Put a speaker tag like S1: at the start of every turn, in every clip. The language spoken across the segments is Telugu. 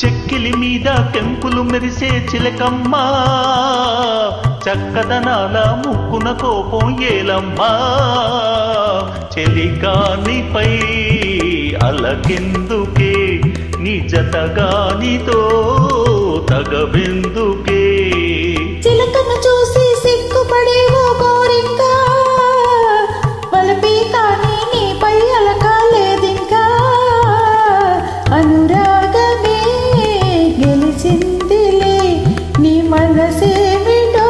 S1: చెక్కిలి మీద కెంపులు మెరిసే చిలకమ్మా, చక్కదనాల ముక్కున కోపం ఏలమ్మా. చెలికానిపై అలకెందుకే, నీ జతగానితో తగవెందుకే.
S2: చిలకను చూసి సిగ్గుపడేవో గోరింక, వలపి కానీ నీపై అలకాలేదింకా. అనురాగమే గెలిచిందిలే, నీ మనసేమిటో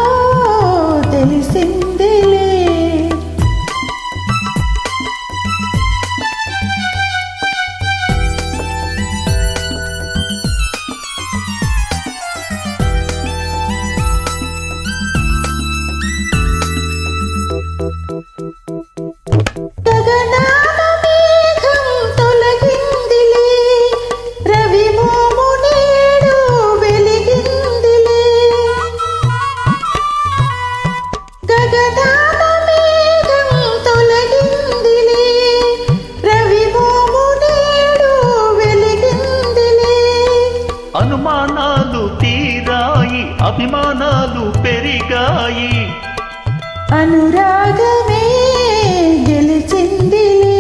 S2: తెలిసిందిలే.
S1: అనుమానాలు తీరాయి, అభిమానాలు పెరిగాయి.
S2: అనురాగమే గెలిచిందిలే,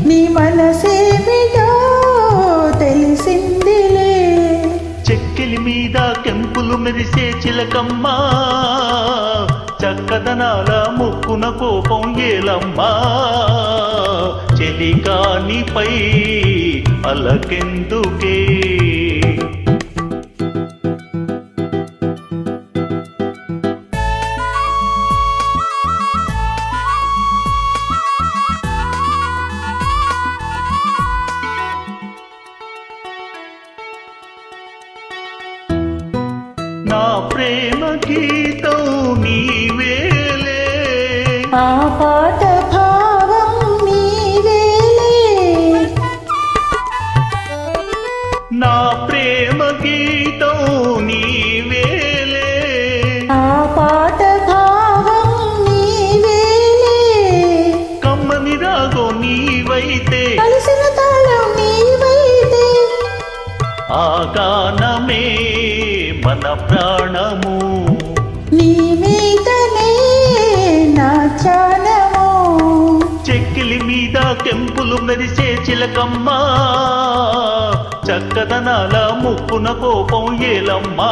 S2: నీ మనసేమిటో తెలిసిందిలే.
S1: చెక్కిలి మీద కెంపులు మెరిసే చిలకమ్మా, చక్కదనాల ముక్కున కోపం ఏలమ్మా. చెలికానిపై అలకెందుకే. నా ప్రేమ గీతం నీవేలే,
S2: ఆ పాట భావం నీవేలే.
S1: నా ప్రేమ గీతం నీవేలే,
S2: ఆ పాట భావం నీవేలే.
S1: కమ్మని రాగం నీవైతే,
S2: కలిసిన తాళం నీవైతే.
S1: ఆ గానమే మన ప్రాణము,
S2: నీ మీదనే నా చానము.
S1: చెక్కిలి మీద కెంపులు మెరిసే చిలకమ్మా, చక్కదనాల ముక్కున కోపం ఏలమ్మా.